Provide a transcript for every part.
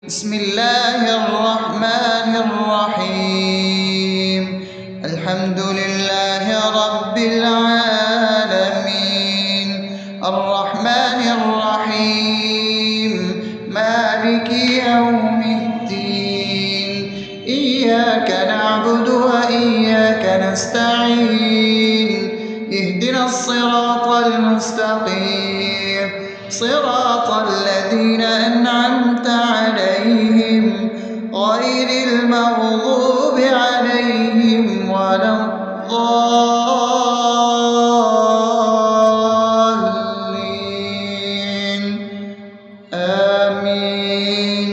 بسم الله الرحمن الرحيم. الحمد لله رب العالمين، الرحمن الرحيم، مالك يوم الدين. إياك نعبد وإياك نستعين، اهدنا الصراط المستقيم، صراط الذين أنعمت عليهم غير المغضوب عليهم ولا الضالين. آمين.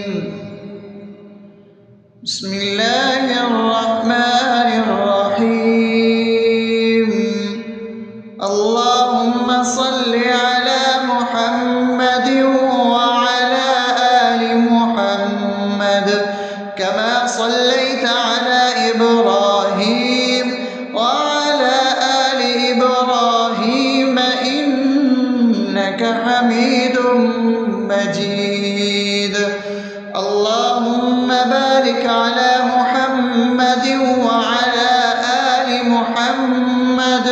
بسم الله الرحمن الرحيم. اللهم صل على محمد وعلى آل محمد كما صليت على إبراهيم وعلى آل إبراهيم إنك حميد مجيد. اللهم بارك على محمد وعلى آل محمد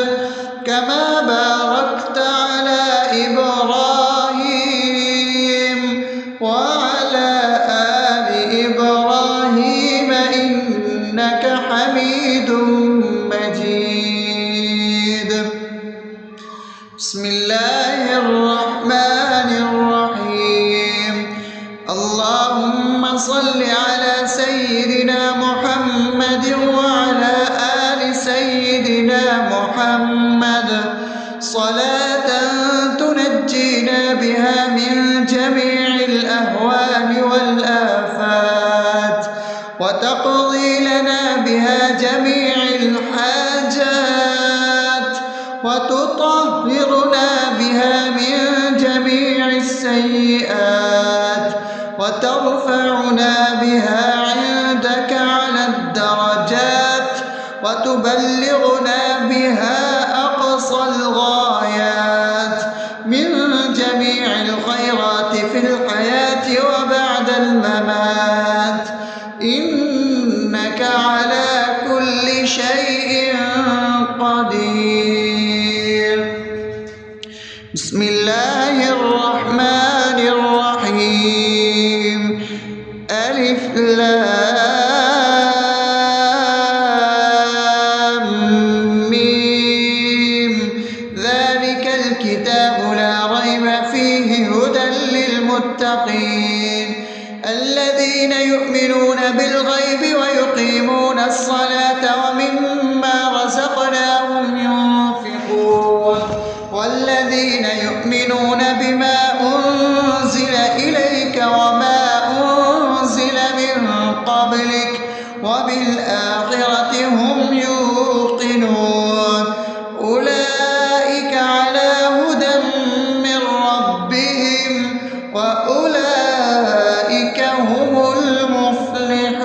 كما باركت على إبراهيم وعلى آل إبراهيم إنك حميد مجيد. بسم الله الرحمن الرحيم. اللهم صل على سيدنا محمد وعلى آل سيدنا محمد صلاة تنجينا بها من جميع الأهوال والآفات، وتقضي لنا بها جميع الحاجات، وتطهرنا بها من جميع السيئات، وترفعنا بها عندك على الدرجات، وتبلغنا بها أقصى الغايات من جميع الخيرات في الحياة وبعد الممات، إنك على كل شيء قدير. بسم الله الرحمن الرحيم. ألف لام ميم. ذلك الكتاب لا ريب فيه هدى للمتقين الذين يؤمنون بالغيب ويقيمون الصلاة ومما رزقناهم ينفقون والذين يؤمنون بما أنزل إليك وما أنزل من قبلك وبالآخرة هم يوقنون أولئك على هدى من ربهم وأولئك هم المفلحون.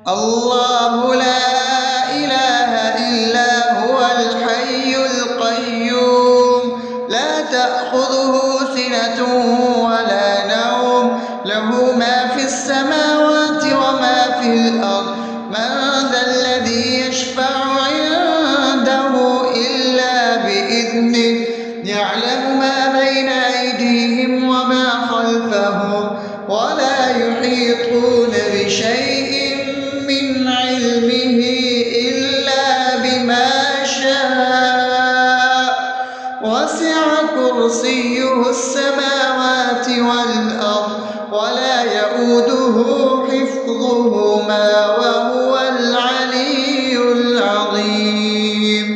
الله لا إله إلا هو الحي القيوم لا تأخذه سنة ولا نوم له ما في السماوات وما في الأرض. من ذا الذي يشفع عنده إلا بإذنه يعلم ما بين أيديهم وما خلفهم ولا يحيطون بشيء من علمه إلا بما شاء وسع كرسيه السماوات والأرض ولا يؤوده حفظهما وهو العلي العظيم.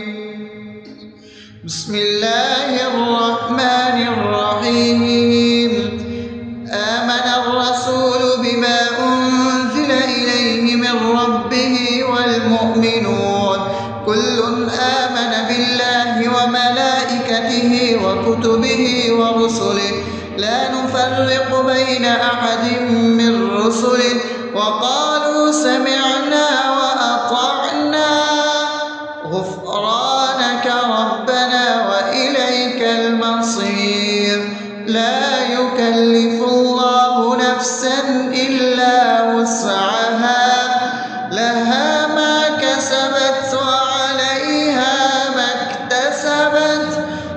بسم الله الرحمن الرحيم. آمن الرسول بما أنزل إليه من ربه والمؤمنون كل آمن بالله وملائكته وكتبه ورسله لا نفرق بين أحد من رسله وقالوا سمعنا وأطعنا غفرانك ربنا وإليك المصير. لا يكلف يكلف الله نفسا إلا وسعها لها ما كسبت وعليها ما اكتسبت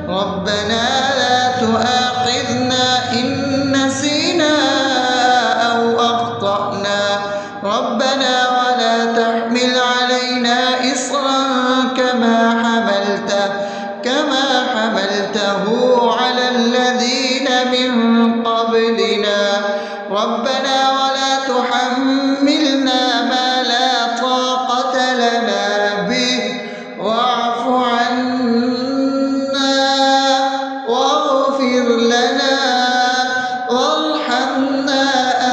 ربنا لا تؤاخذنا إن نسينا أو أخطأنا ربنا ولا تحمل علينا إصرا كما حملته على الذين من قبلنا ربنا ولا تحملنا ما لا طاقة لنا به واعف عنا واغفر لنا وارحمنا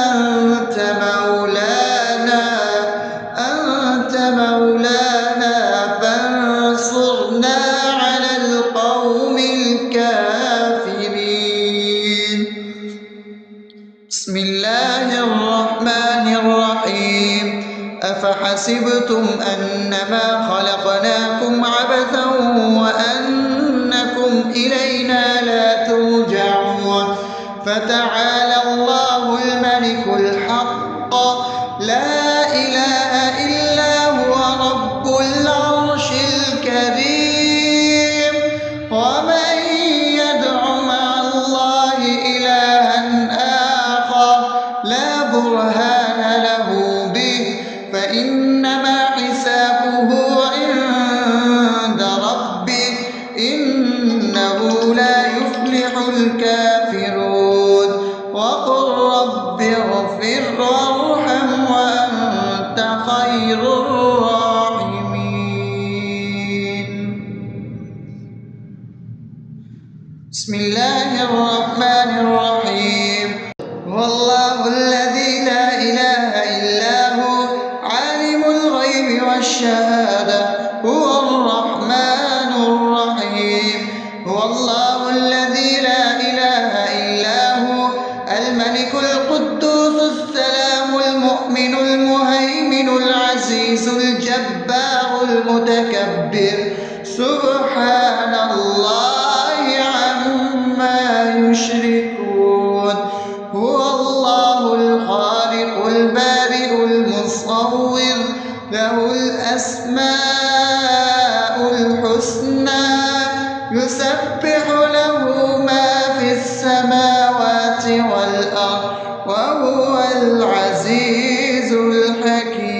أنت مولانا فانصرنا على القوم الكافرين. بسم الله الرحمن الرحيم أفحسبتم أنما خلقناكم عبثا وأنكم إلينا لا ترجعون فتعالى الله الملك الحق لا إله إلا هو رب العرش الكريم ومن يدع مع الله إلها آخر لا برهان له به فإنما حسابه عند ربه إنه لا يفلح الكافرون وقل رب اغفر وارحم وأنت خير الراحمين. بسم الله الرحمن الرحيم هو الله الذي لا إله إلا هو عالم الغيب والشهادة هو الرحمن الرحيم هو الله الذي لا إله إلا هو الملك القدوس السلام المؤمن المهيمن العزيز الجبار المتكبر سبحان الله عما يشركون هو الله الخالق البارئ المصور له الأسماء الحسنى يسبح له ما في السماوات والأرض وهو العزيز الحكيم.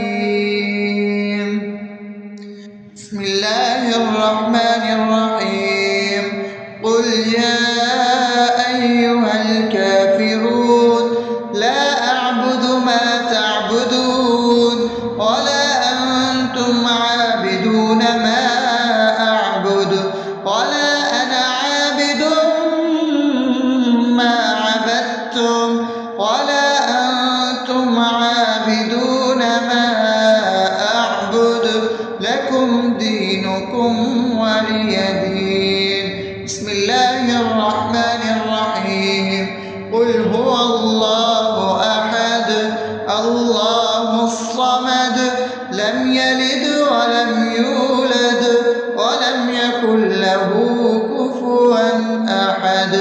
بسم الله الرحمن الرحيم قل يا أيها الكافرون لا أعبد ما تعبدون ولا أنتم عابدون ما أعبد ولا أنا عابد ما عبدتم ولا أنتم عابدون ما أعبد لكم دينكم ولي دين. بسم الله الرحمن الرحيم قل هو الله أحد الله الصمد لم يلد ولم يولد ولم يكن له كفوا أحد.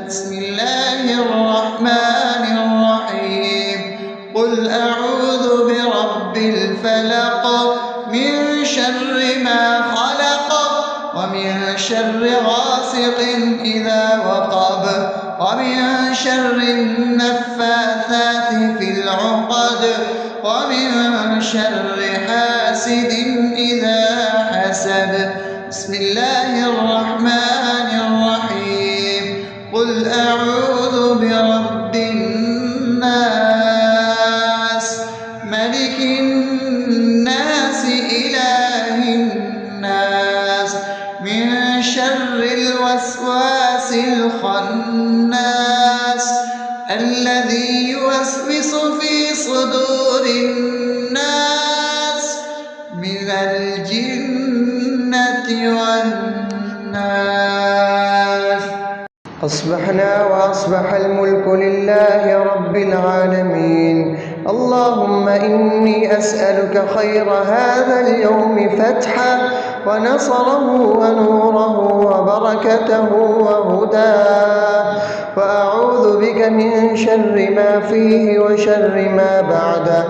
بسم الله الرحمن الرحيم قل أعوذ برب الفلق من شر ما خلق ومن شر غاسق إذا وقب ومن شر النفاثات في العقد ومن شر حاسد إذا حسد. بسم الله الرحمن الرحيم قل أعوذ برب الناس ملك الناس إله الناس من شر الوسواس الخناس الذي يوسوس في صدور الناس من الجنة والناس. أصبحنا وأصبح الملك لله رب العالمين. اللهم إني أسألك خير هذا اليوم فتحه ونصره ونوره وبركته وهداه، وأعوذ بك من شر ما فيه وشر ما بعده.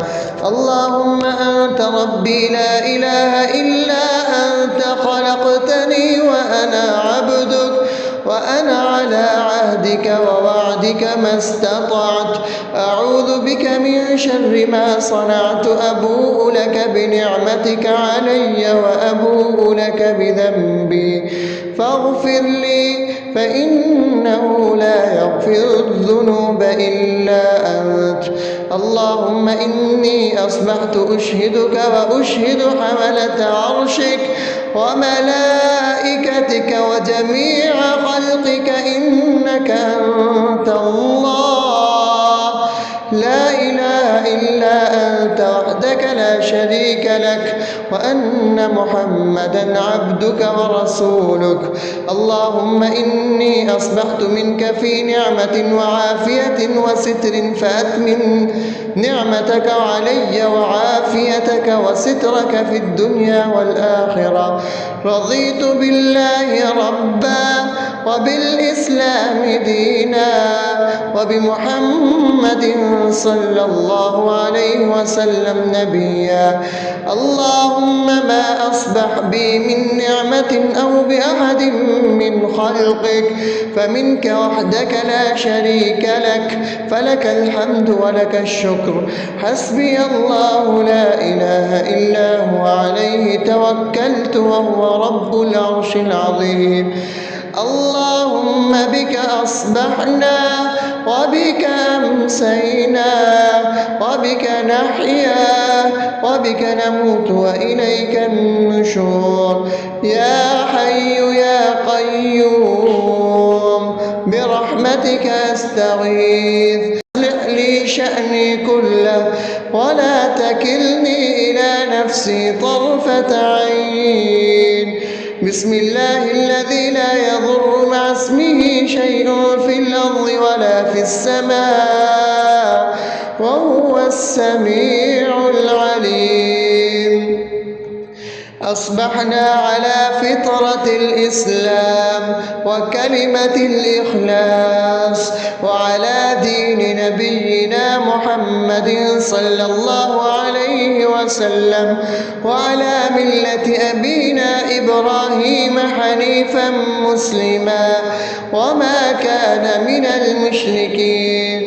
اللهم أنت ربي لا إله إلا أنت، خلقتني وأنا عبدك، وأنا على عهدك ووعدك ما استطعت. أعوذ بك من شر ما صنعت، أبوء لك بنعمتك علي وأبوء لك بذنبي، فاغفر لي فإنه لا يغفر الذنوب إلا أنت. اللهم إني أصبحت أشهدك وأشهد حملة عرشك وملائكتك وجميع خلقك إنك أنت الله، لا إله إلا أنت وحدك لا شريك لك، وأن محمدا عبدك ورسولك. اللهم إني أصبحت منك في نعمة وعافية وستر، فأتمم نعمتك علي وعافيتك وسترك في الدنيا والآخرة. رضيت بالله ربا وبالإسلام دينا وبمحمد صلى الله عليه وسلم نبيا. اللهم ما أصبح بي من نعمة أو بأحد من خلقك فمنك وحدك لا شريك لك، فلك الحمد ولك الشكر. حسبي الله لا إله إلا هو، عليه توكلت وهو رب العرش العظيم. اللهم بك أصبحنا وبك أمسينا وبك نحيا وبك نموت وإليك النشور. يا حي يا قيوم برحمتك أستغيث، أصلح لي شأني كله ولا تكلني إلى نفسي طرفة عين. بسم الله الذي لا يضر مع اسمه شيء في الأرض ولا في السماء، وهو السميع العليم. أصبحنا على فطرة الإسلام وكلمة الإخلاص وعلى دين نبينا محمد صلى الله عليه وسلم وعلى ملة أبينا إبراهيم حنيفا مسلما وما كان من المشركين.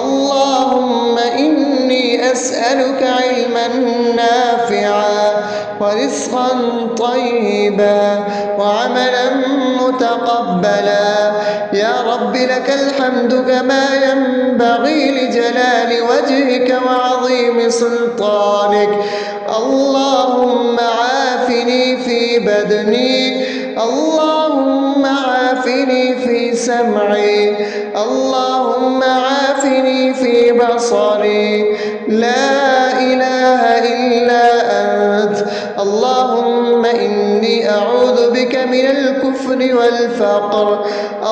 اللهم إني أسألك علما نافعا ورزقا طيبا وعملا متقبلا. يا رب لك الحمد كما ينبغي لجلال وجهك وعظيم سلطانك. اللهم عافني في بدني، اللهم عافني في سمعي، اللهم عافني في بصري. لا إله إلا أنت. اللهم إني أعوذ بك من الكفر والفقر.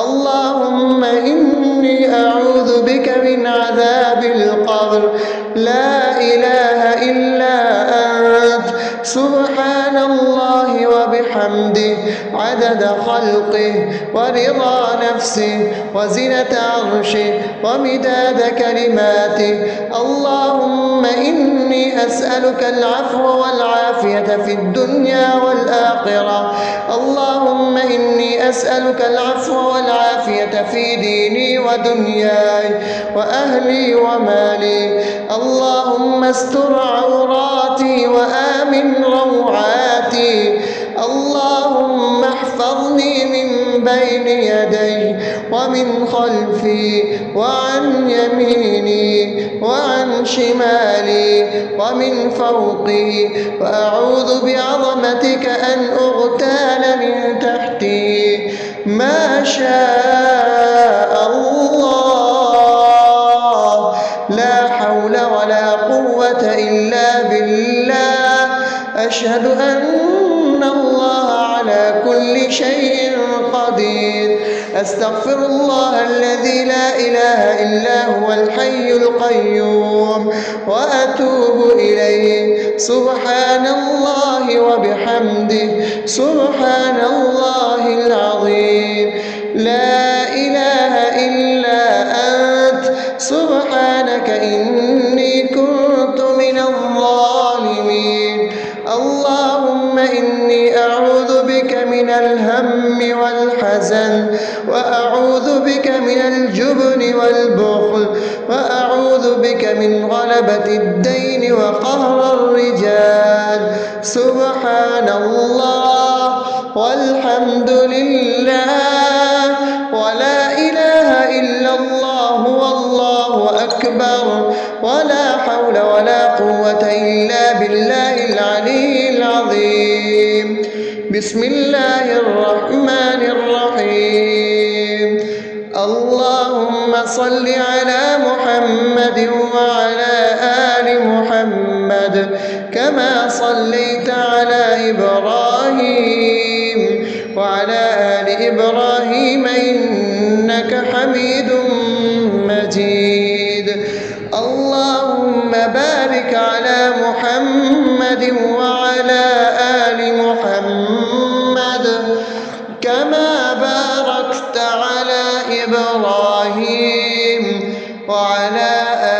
اللهم إني أعوذ بك من عذاب القبر. لا إله إلا أنت. سبحان الله وبحمده عدد خلقه ورضا نفسه وزنة عرشه ومداد كلماته. اللهم إني أسألك العفو والعافية في الدنيا والآخرة. اللهم إني أسألك العفو والعافية في ديني ودنياي وأهلي ومالي. اللهم استر عوراتي وآمن روعاتي. اللهم احفظني من بين يدي ومن خلفي وعن يميني وعن شمالي ومن فوقي، وأعوذ بعظمتك أن أغتال من تحتي. ما شاء الله، لا حول ولا قوة إلا بالله. أشهد أن الله على كل شيء قدير. أستغفر الله الذي لا إله إلا هو الحي القيوم وأتوب إليه. سبحان الله وبحمده سبحان الله العظيم. لا إله إلا أنت سبحانك إني كنت من الظالمين. اللهم إني أعوذ بك من الهم والحزن، وأعوذ بك من الجبن والبخل، وأعوذ بك من غلبة الدين وقهر الرجال. سبحان الله والحمد لله ولا إله إلا الله والله أكبر ولا حول ولا قوة إلا بالله العلي العظيم. بسم الله الرحمن الرحيم. اللهم صل على محمد وعلى آل محمد كما صليت على إبراهيم وعلى آل إبراهيم إنك حميد مجيد. اللهم بارك على محمد وعلى آل محمد كما باركت على إبراهيم وعلى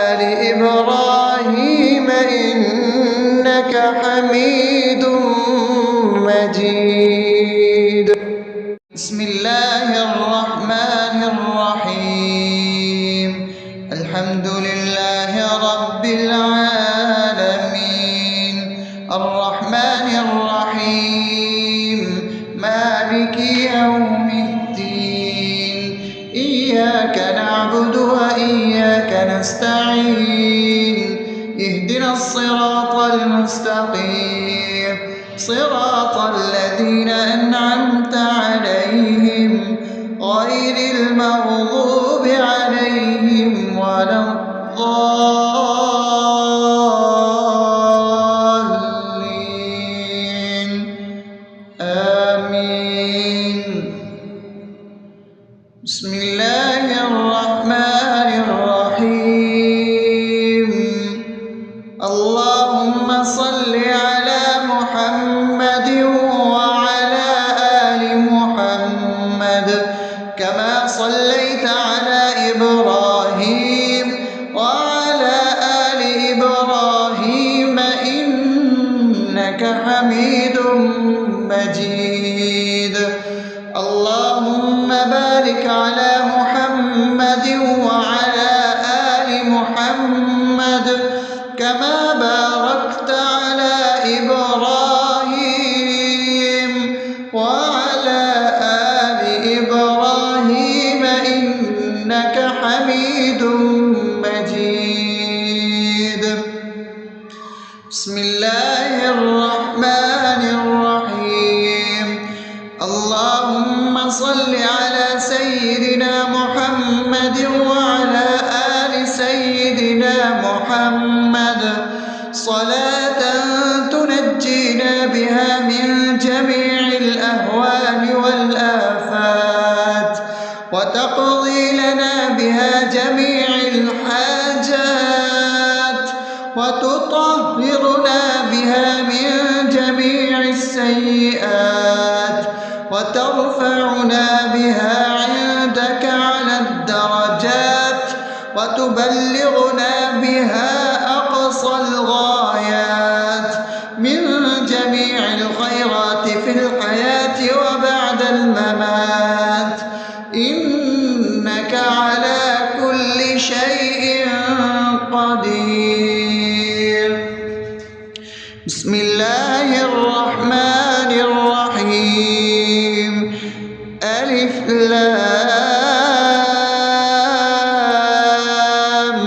آل إبراهيم إنك حميد مجيد. بسم الله الرحمن الرحيم. الحمد لله رب العالمين الرحمن الرحيم مالك يوم الدين. إياك نعبد وإياك نستعين. اهدنا الصراط المستقيم صراط الذين أنعمت عليهم غير المغضوب عليهم ولا الضالين. آمين. بسم الله الرحمن الرحيم. اللهم صل على محمد وعلى آل محمد كما صليت على إبراهيم وعلى آل إبراهيم إنك حميد مجيد. اللهم بارك على محمد وعلى آل محمد كما باركت على إبراهيم وعلى آل إبراهيم إنك حميد مجيد. بسم الله الرحمن الرحيم. اللهم صل على سيدنا محمد وعلى آل سيدنا محمد صلاة تنجينا بها من جميع الأهوال والآفات وتقضي لنا بها جميع الحاجات وتطهرنا بها من جميع السيئات وترفعنا بها عندك على الدرجات وتبلغنا بها أقصى الغايات من جميع الخيرات في الحياة وبعد الممات إنك على كل شيء قدير. بسم الله الرحمن الرحيم. ألف لام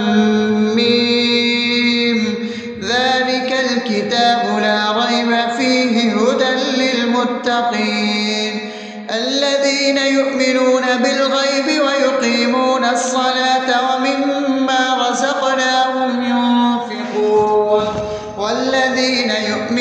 ميم. ذلك الكتاب لا ريب فيه هدى للمتقين الذين يؤمنون بالغيب ويقيمون الصلاة ومما رزقناهم ينفقون والذين يؤمنون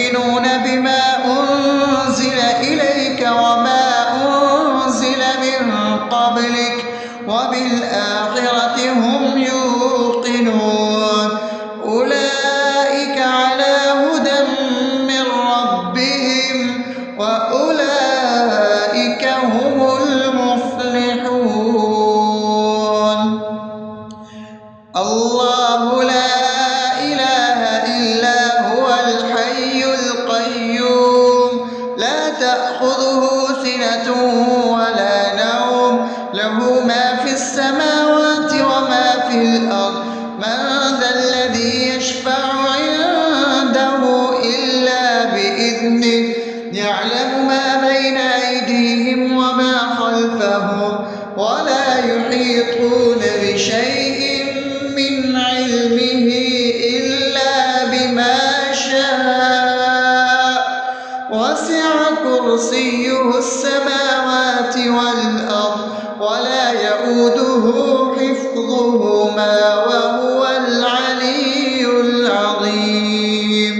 الله لا إله إلا هو الحي القيوم لا تأخذه سنة ولا نوم له ما في السماوات وما في الأرض من ذا الذي يشفع عنده إلا بإذنه يعلم ما بين أيديهم وما خلفهم ولا يحيطون بشيء من علمه إلا بما شاء وسع كرسيه السماوات والأرض ولا يئوده حفظهما وهو العلي العظيم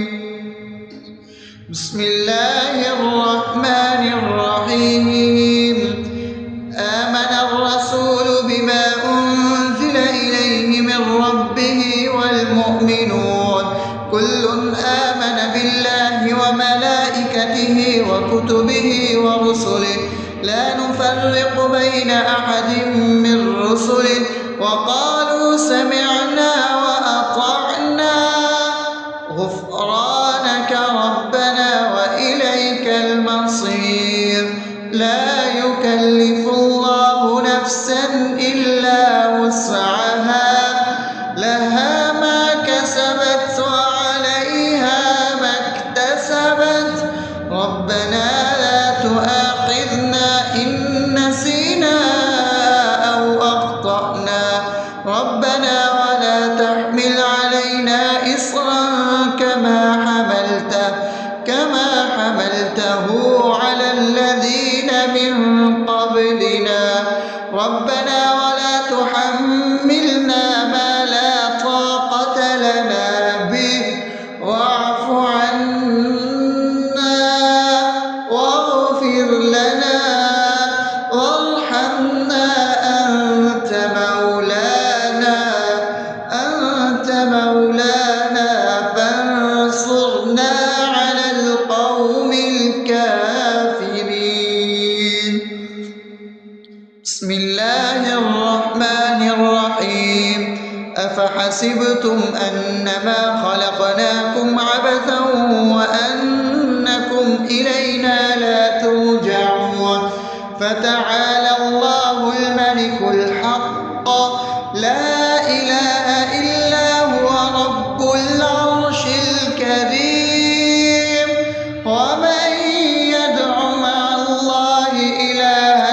بسم الله الرحمن الرحيم آمن الرسول بما أنزل إليه من ربه والمؤمنون كل آمن بالله وملائكته وكتبه ورسله لا نفرق بين أحد من رسله وقالوا سمعنا وأطعنا غفرانك ربنا وإليك المصير لا يكلف الله نفسا إلا وسعها لها ما كسبت وعليها ما اكتسبت ربنا لا تؤاخذنا إن نسينا أو أخطأنا ربنا ولا تحمل علينا إصرا كما حملته على الذين من قبلنا ربنا ولا تحملنا ما لا طاقة لنا به واعف عنا واغفر لنا وارحمنا أنت مولانا فانصرنا على القوم الكافرين بسم الله الرحمن الرحيم أفحسبتم أنما خلقناكم عبثا وأنكم إلينا لا ترجعون فتعالى الله الملك الحق لا إله إلا هو رب العرش الكريم ومن يدع مع الله إلها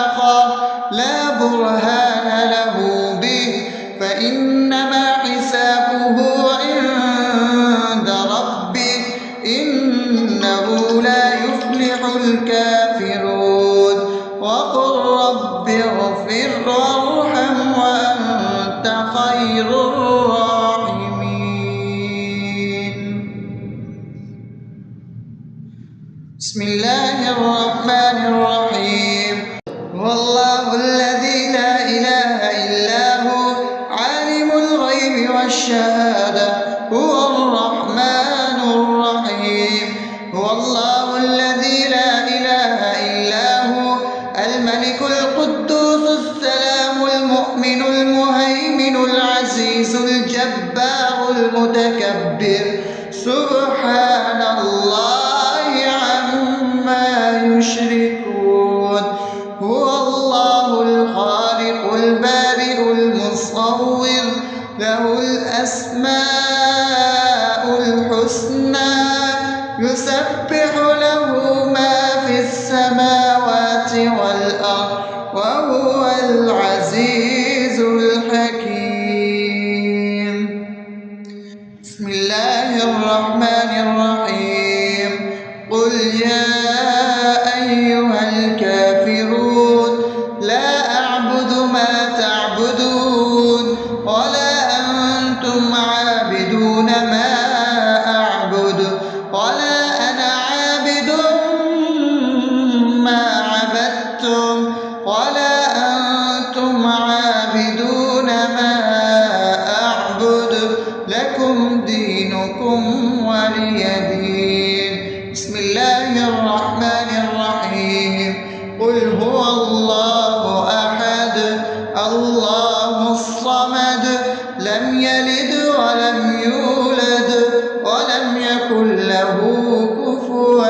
آخر لا برهان له به فإنما حسابه عند ربه إنه لا يفلح الكافرون وقل رب اغفر وارحم وأنت خير الراحمين بسم الله الرحمن الرحيم هو الله الذي لا إله إلا هو عالم الغيب والشهادة هو الرحمن الرحيم هو الله الذي لا إله إلا هو الملك القدوس السلام المؤمن المهيمن العزيز الجبار المتكبر سبحان الله عما يشركون هو الله الخالق البارئ المصور له الأسماء الحسنى يسبح له ما في السماوات والأرض وهو العزيز الحكيم بسم الله الرحمن الرحيم قل يا أيها الكافرون لا أعبد ما تعبدون ولا أنتم عابدون ما أعبد ولا أنا عابد لم يلد ولم يولد ولم يكن له كفوا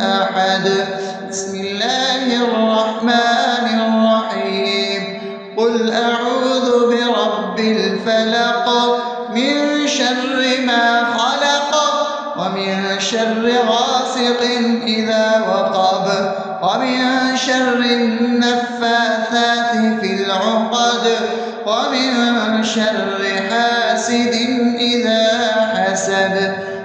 أحد. بسم الله الرحمن الرحيم. قل أعوذ برب الفلق من شر ما خلق ومن شر غاسق إذا وقب ومن شر النفاثات في العقد ومن شر حاسد إذا حسد.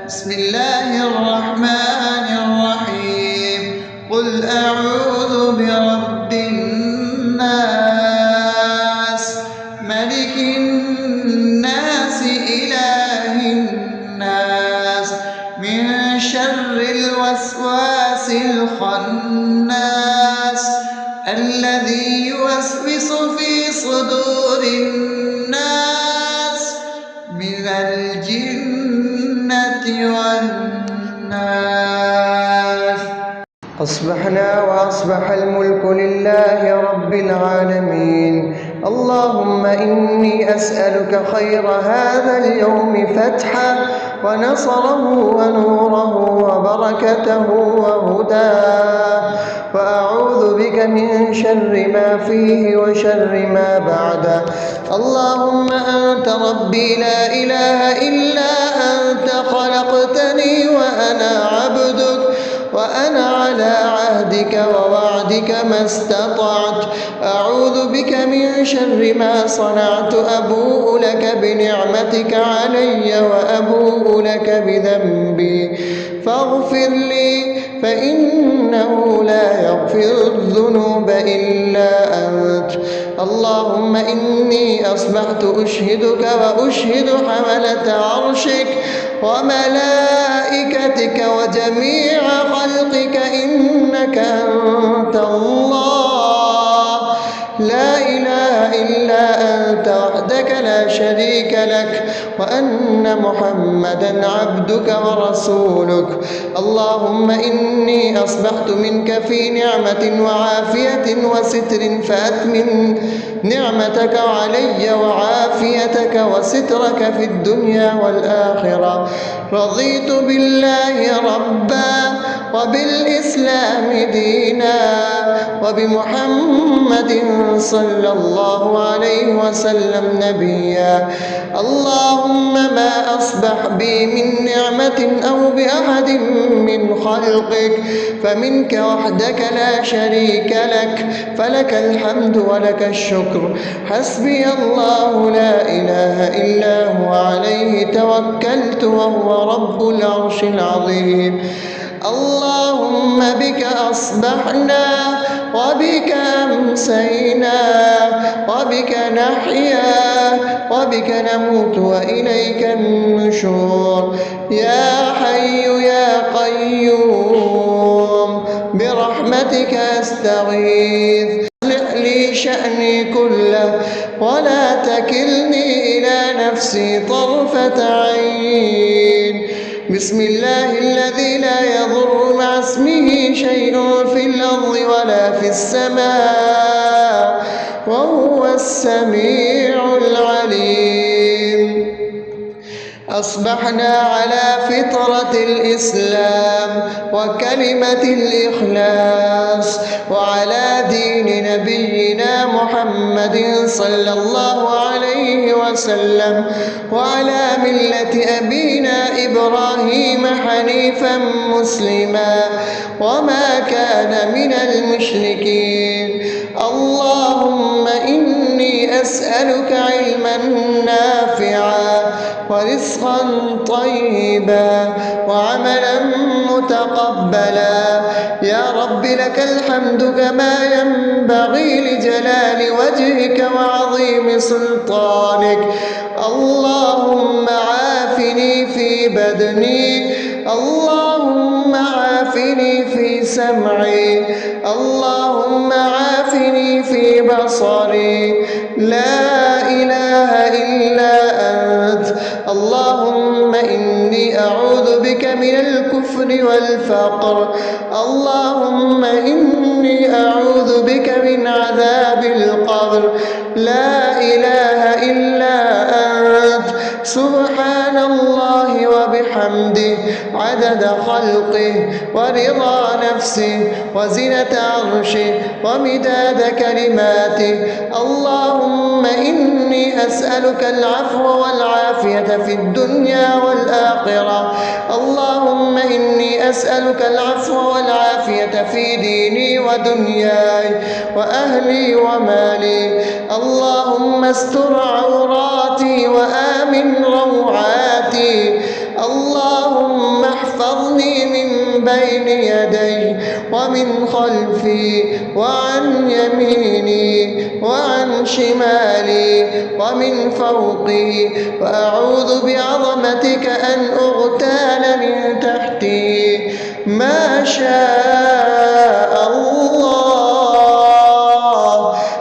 بسم الله الرحمن الرحيم. قل أعوذ برب الناس ملك الناس إله الناس من شر الوسواس الخناس الذي يوسوس في صدور الناس من الجنة والناس. أصبحنا وأصبح الملك لله رب العالمين. اللهم إني أسألك خير هذا اليوم فتحه ونصره ونوره وبركته وهداه، وأعوذ بك من شر ما فيه وشر ما بعده. اللهم أنت ربي لا إله إلا أنت، خلقتني وأنا عبدك وأنا على عهدك ووعدك ما استطعت. أعوذ بك من شر ما صنعت. أبوء لك بنعمتك علي وأبوء لك بذنبي فاغفر لي، فإنه لا يغفر الذنوب إلا أنت. اللهم إني أصبحت أشهدك وأشهد حملة عرشك وملائكتك وجميع خلقك إنك أنت الله لا إله إلا أنت وحدك لا شريك لك، وأن محمدا عبدك ورسولك. اللهم إني أصبحت منك في نعمة وعافية وستر، فأتمم نعمتك علي وعافيتك وسترك في الدنيا والآخرة. رضيت بالله ربا وبالإسلام دينا وبمحمد صلى الله عليه وسلم نبيا. اللهم ما أصبح بي من نعمة أو بأحد من خلقك فمنك وحدك لا شريك لك، فلك الحمد ولك الشكر. حسبي الله لا إله إلا هو عليه توكلت وهو رب العرش العظيم. اللهم بك أصبحنا وبك أمسينا وبك نحيا وبك نموت وإليك النشور. يا حي يا قيوم برحمتك أستغيث. أصلح لي شأني كله ولا تكلني إلى نفسي طرفة عين. بسم الله الذي لا يضر مع اسمه شيء في الأرض ولا في السماء وهو السميع العليم. أصبحنا على فطرة الإسلام وكلمة الإخلاص وعلى دين نبينا محمد صلى الله عليه وسلم وعلى ملة أبينا إبراهيم حنيفا مسلما وما كان من المشركين. اللهم إني أسألك علما نافعا ورزقا طيبا وعملا متقبلا. يا رب لك الحمد كما ينبغي لجلال وجهك وعظيم سلطانك. اللهم عافني في بدني، اللهم عافني في سمعي، اللهم عافني في بصري. لا إله إلا أنت. اللهم إني أعوذ بك من الكفر والفقر. اللهم إني أعوذ بك من عذاب القبر. لا إله إلا أنت. وبحمده عدد خلقه ورضا نفسه وزنة عرشه ومداد كلماته. اللهم إني أسألك العفو والعافية في الدنيا والآخرة. اللهم إني أسألك العفو والعافية في ديني ودنياي وأهلي ومالي. اللهم استر عوراتي وآمن روعاتي. اللهم احفظني من بين يدي ومن خلفي وعن يميني وعن شمالي ومن فوقي، وأعوذ بعظمتك أن أغتال من تحتي. ما شاء الله،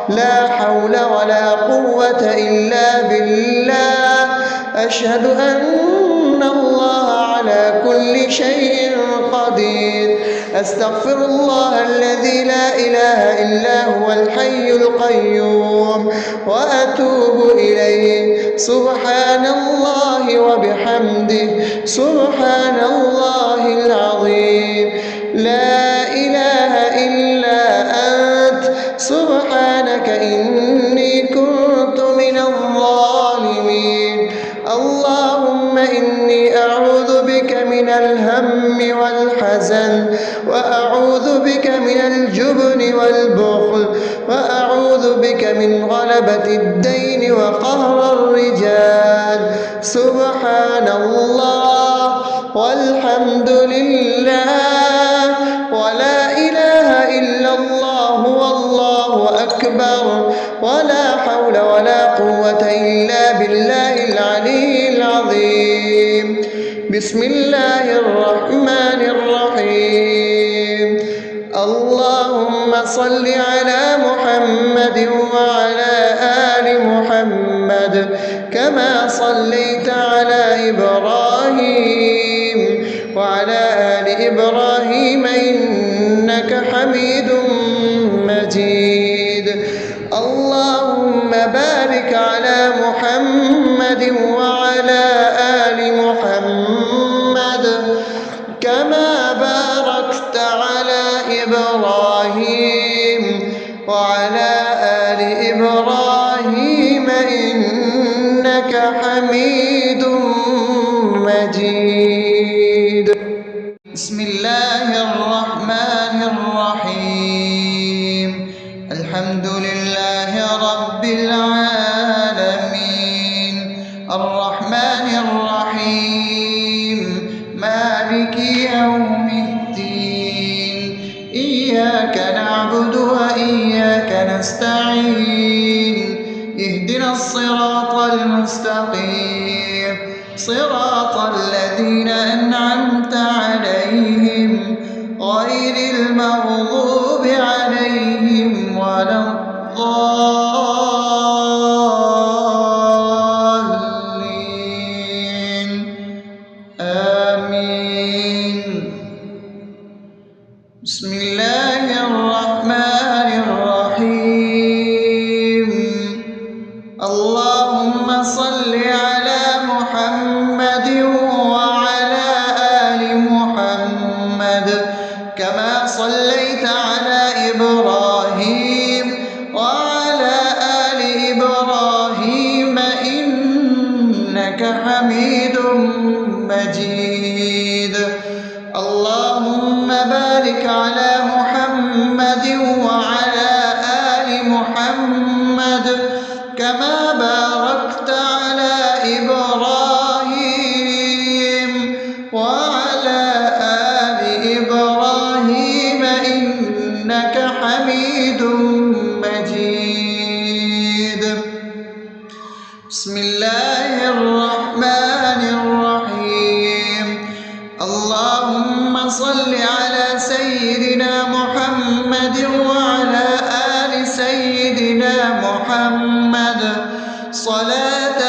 لا حول ولا قوة إلا بالله. أشهد أن الله على كل شيء قدير. أستغفر الله الذي لا إله إلا هو الحي القيوم وأتوب إليه. سبحان الله وبحمده، سبحان الله العظيم. لا إله إلا أنت، سبحانك إني كنت من الظالمين. اللهم إني أعوذ بك من الهم والحزن، وأعوذ بك من الجبن والبخل، وأعوذ بك من غلبة الدين وقهر الرجال. سبحان الله والحمد لله ولا إله إلا الله والله أكبر، ولا حول ولا قوة إلا بالله العلي العظيم. بسم الله الرحمن الرحيم. اللهم صل على محمد وعلى آل محمد كما صليت على إبراهيم وعلى آل إبراهيم إنك حميد مجيد. اللهم بارك على محمد وعلى آل محمد كما باركت على إبراهيم وعلى آل إبراهيم إنك حميد مجيد. بسم الله الرحمن الرحيم. الحمد لله رب العالمين، الرحمن الرحيم، مالك يوم الدين. إياك نعبد وإياك نستعين. اهدنا الصراط المستقيم، صراط الذين أنعمت عليهم غير المغضوب عليهم ولا الضالين. آمين. بسم الله الرحمن الرحيم. اللهم صل على محمد وعلى آل محمد كما صليت على إبراهيم وعلى آل إبراهيم إنك حميد مجيد. اللهم بارك على محمد وعلى آل محمد كما باركت على إبراهيم وعلى آل إبراهيم إنك حميد مجيد. بسم الله الرحمن الرحيم. اللهم صل على سيدنا محمد وعلى آل سيدنا محمد صلاة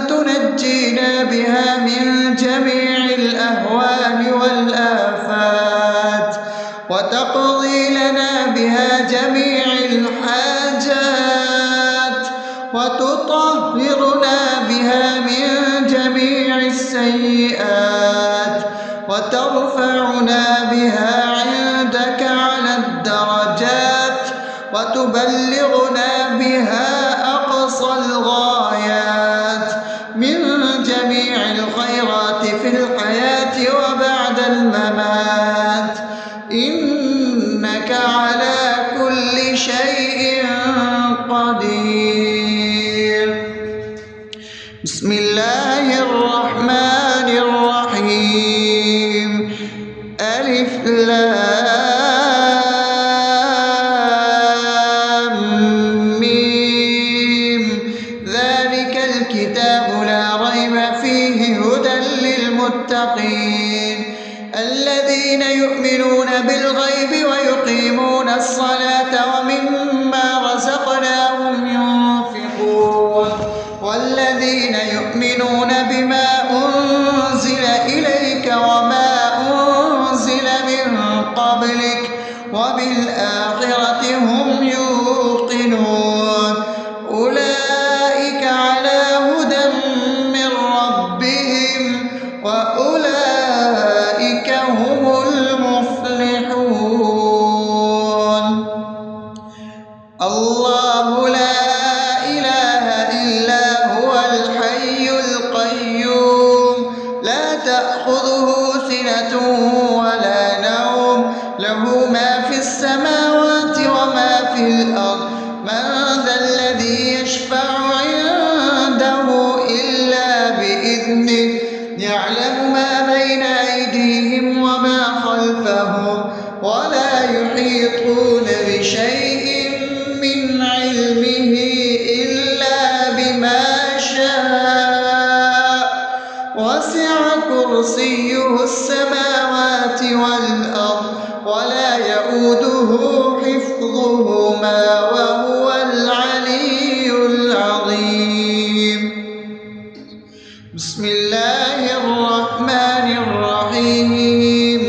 تنجينا بها من جميع الأهوال والآفات، وتقضي لنا بها جميع الحاجات، وتطهرنا بها من جميع السيئات. بسم الله الرحمن الرحيم ألف لام ميم ذلك الكتاب لا ريب فيه هدى للمتقين الذين يؤمنون بالغيب ويقيمون الصلاة ومما رزقناهم ينفقون والذين يؤمنون بما أنزل إليك وما أنزل من قبلك وبالآخرة هم يوقنون أولئك على هدى من ربهم وأولئك هم المفلحون الله لا إله إلا هو الحي القيوم لا تأخذه سنة ولا نوم له ما في السماوات وما في الأرض من ذا الذي يشفع عنده إلا بإذنه يعلم ما بين أيديهم وما خلفهم ولا يحيطون بشيء من علمه إلا بما شاء وسع كرسيه السماوات والأرض ولا يؤوده حفظهما وهو العلي العظيم بسم الله الرحمن الرحيم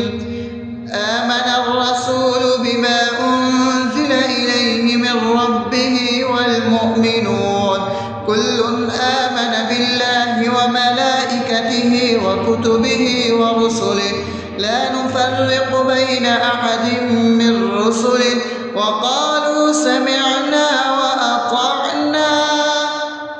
آمن الرسول بما أنزل إليه من ربه والمؤمنون كل آمن بالله وملائكته وكتبه ورسله لا نفرق بين أحد من رسله وقالوا سمعنا وأطعنا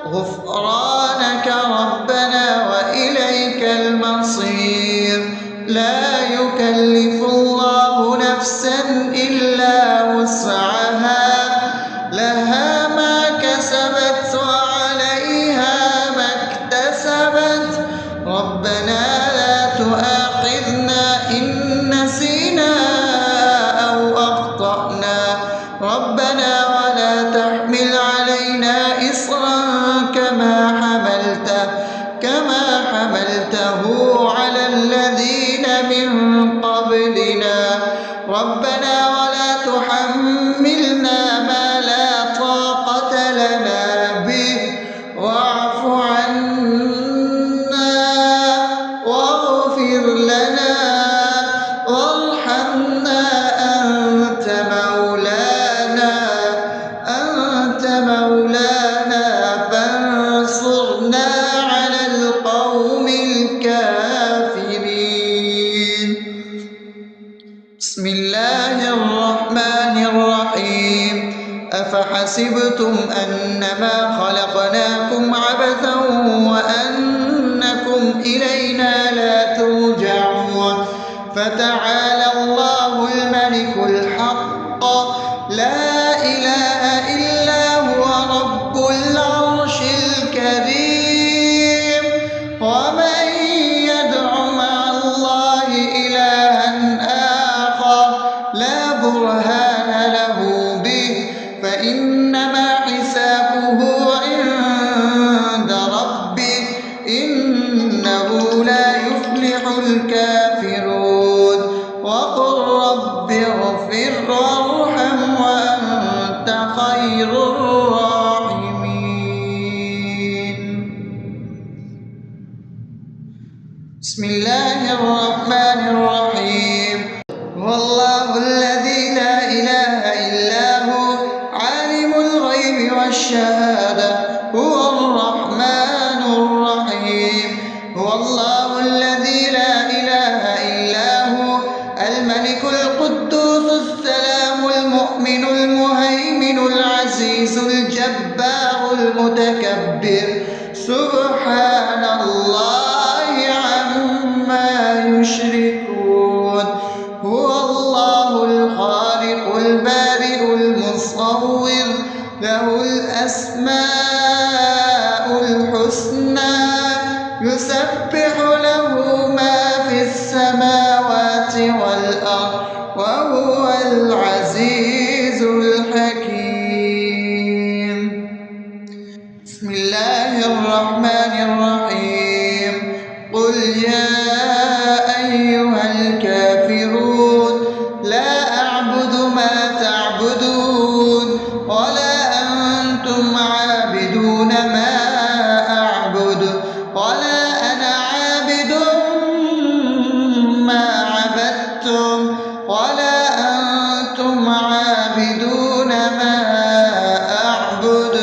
غفرانك ربنا وإليك المصير لا يكلف الله نفسا إلا وسعها لها ما كسبت وعليها ما اكتسبت ربنا لا تؤاخذنا إن نسينا أو أخطأنا ربنا ولا تحمل علينا إصرا كما حملته على الذين من قبلنا ربنا ولا تحملنا ما لا طاقة لنا به واعف عنا واغفر لنا وارحمنا أنت مولانا فانصرنا على القوم الكافرين بسم الله الرحمن الرحيم أفحسبتم أنما خلقناكم عبثا وأنكم إلينا لا ترجعون فتعالى الله الملك الحق لا إله إلا هو رب العرش الكريم ومن يدع مع الله إلها آخر لا برهان له به فإنما حسابه عند ربه إنه لا يفلح الكافرون وقل رب اغفر وارحم وأنت خير الراحمين بسم الله الرحمن الرحيم هو الله الذي لا إله إلا هو عالم الغيب والشهادة هو الرحمن الرحيم هو الله الذي لا إله إلا هو الملك القدوس السلام المؤمن المهيمن العزيز الجبار المتكبر سبحان الله عما يشركون هو الله الخالق البارئ المصور له الأسماء الحسنى يسبح له ما في السماوات والأرض وهو العزيز الحكيم. بسم الله الرحمن الرحيم. قل يا أيها الكافرون لا أعبد ما تعبدون ولا أنتم عابدون ما أعبد ولا أنا عابد ما عبدتم ولا أنتم عابدون ما أعبد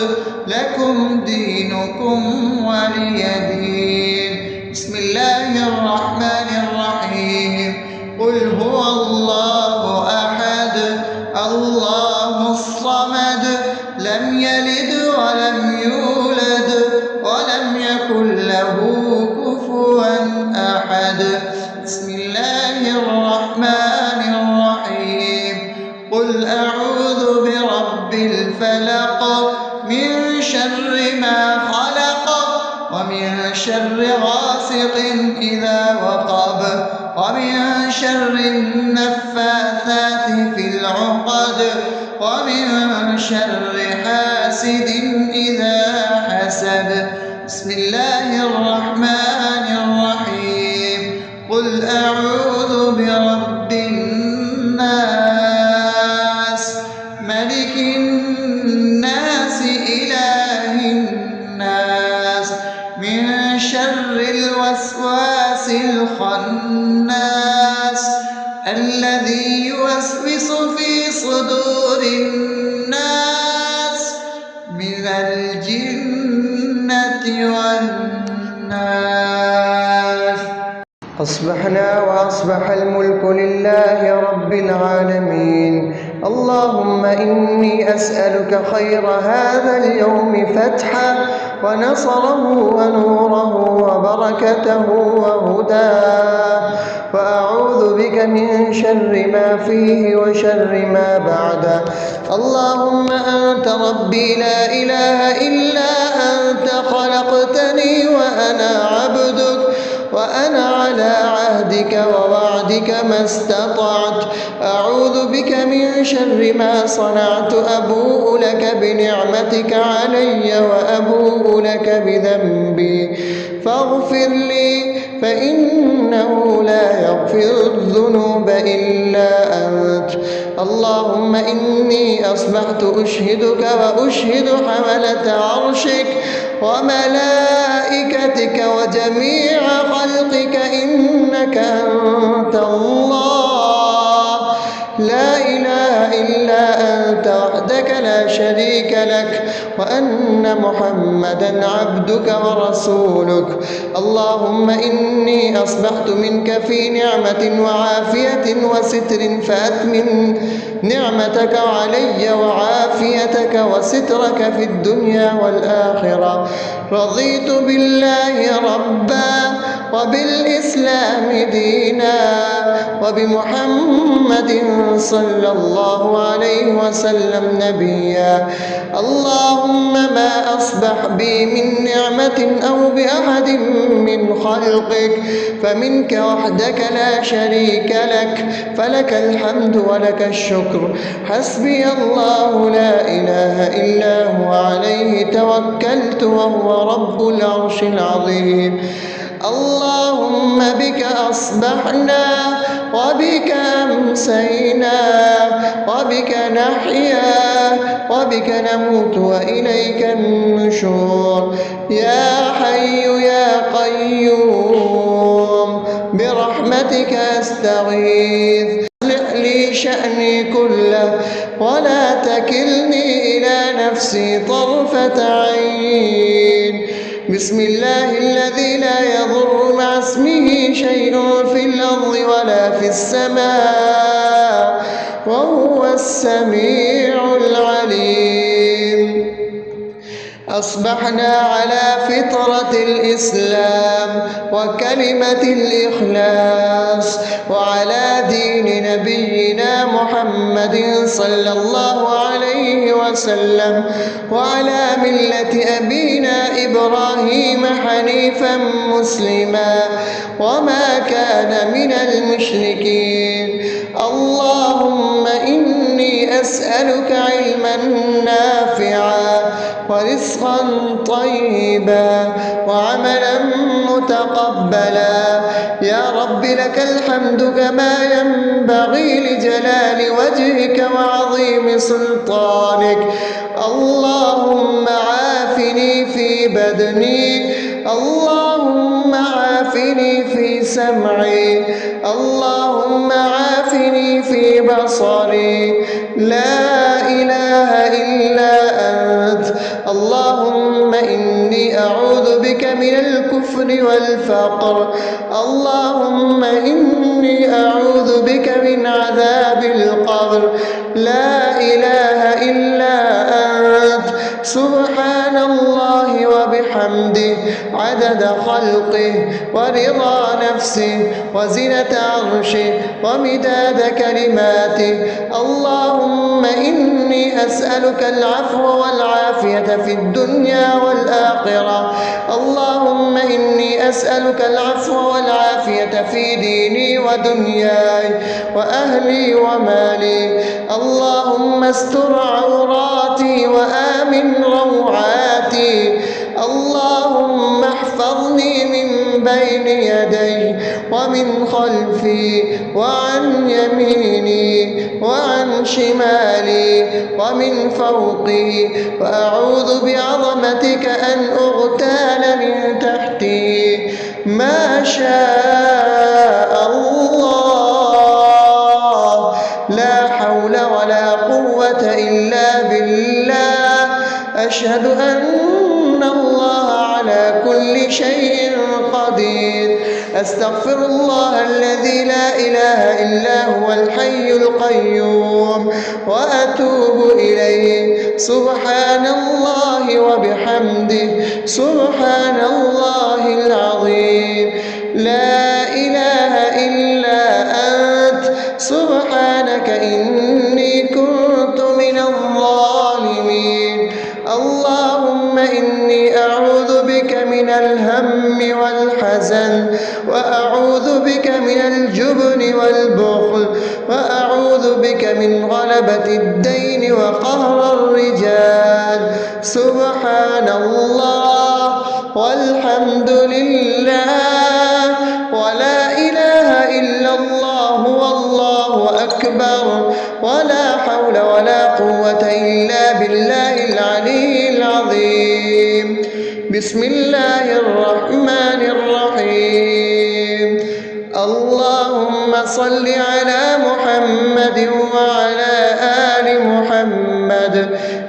لكم دينكم ولي دين. بسم الله الرحمن الرحيم. قل هو الله أحد الله الصمد لم يلد ولم يولد ولم يكن له كفوا أحد. بسم الله الرحمن الرحيم. قل أعوذ برب الفلق من شر ما خلق ومن شر غاسق إذا وقب ومن شر النفاثات في العقد ومن شر حاسد إذا حسد. بسم الله الرحمن الرحيم. قل أعوذ برب الناس ملك الناس إله الناس من شر الوسواس الخناس الذي يوسوس في صدور الناس من الجنة والناس. أصبحنا وأصبح الملك لله رب العالمين. اللهم إني أسألك خير هذا اليوم فتحه ونصره ونوره وبركته وهداه، وأعوذ بك من شر ما فيه وشر ما بعده. اللهم أنت ربي لا إله إلا أنت خلقتني وأنا عبدك وأنا على عهدك ووعدك ما استطعت. أعوذ بك من شر ما صنعت. أبوء لك بنعمتك علي وأبوء لك بذنبي فاغفر لي فإنه لا يغفر الذنوب إلا أنت. اللهم إني أصبحت أشهدك وأشهد حملة عرشك وملائكتك وجميع خلقك إنك أنت الله لا إله إلا أنت وحدك لا شريك لك، وأن محمدا عبدك ورسولك. اللهم إني أصبحت منك في نعمة وعافية وستر فأتمن نعمتك علي وعافيتك وسترك في الدنيا والآخرة. رضيت بالله ربا وبالإسلام دينا وبمحمد صلى الله عليه وسلم نبيا. اللهم ما أصبح بي من نعمة أو بأحد من خلقك فمنك وحدك لا شريك لك، فلك الحمد ولك الشكر. حسبي الله لا إله إلا هو عليه توكلت وهو رب العرش العظيم. اللهم بك أصبحنا وبك أمسينا وبك نحيا وبك نموت وإليك النشور. يا حي يا قيوم برحمتك أستغيث. أصلح لي شأني كله ولا تكلني إلى نفسي طرفة عين. بسم الله الذي لا يضر مع اسمه شيء في الأرض ولا في السماء وهو السميع العليم. أصبحنا على فطرة الإسلام وكلمة الإخلاص وعلى دين نبينا محمد صلى الله عليه وسلم وعلى ملة أبينا إبراهيم حنيفا مسلما وما كان من المشركين. اللهم إني أسألك علما نافعا ورزقا طيبا وعملا متقبلا. يا رب لك الحمد كما ينبغي لجلال وجهك وعظيم سلطانك. اللهم عافني في بدني، اللهم عافني في سمعي، اللهم عافني في بصري. لا إله إلا أنت. اللهم إني أعوذ بك من الكفر والفقر. اللهم إني أعوذ بك من عذاب القبر. لا إله إلا أنت. سبحان الله وبحمده عدد خلقه ورضا نفسه وزنة عرشه ومداد كلماته. اللهم إني أسألك العفو والعافية في الدنيا والآخرة. اللهم إني أسألك العفو والعافية في ديني ودنياي وأهلي ومالي. اللهم استر عوراتي وآمن روعاتي. اللهم احفظني من بين يدي ومن خلفي وعن يميني وعن شمالي ومن فوقي، وأعوذ بعظمتك أن أغتال من تحتي. ما شاء الله، لا حول ولا قوة إلا بالله. أشهد أن الله على كل شيء قدير. أستغفر الله الذي لا إله إلا هو الحي القيوم وأتوب إليه. سبحان الله وبحمده سبحان الله العظيم. لا إله إلا أنت. سبحانك إني كنت من الظالمين. اللهم إني أعوذ بك من الهم والحزن، وأعوذ بك من الجبن والبخل، وأعوذ بك من غلبة الدين وقهر الرجال. سبحان الله والحمد لله ولا إله إلا الله والله أكبر ولا حول ولا قوة إلا بالله العلي العظيم. بسم الله الرحمن الرحيم. اللهم صل على محمد وعلى آل محمد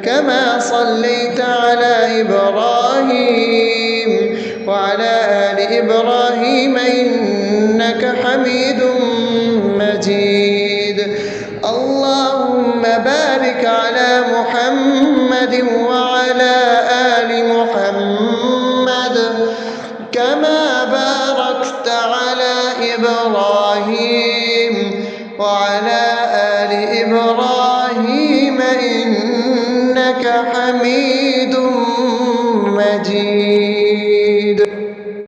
كما صليت على إبراهيم وعلى آل إبراهيم إنك حميد مجيد. اللهم بارك على محمد وعلى آل محمد كما باركت على إبراهيم وعلى آل إبراهيم إنك حميد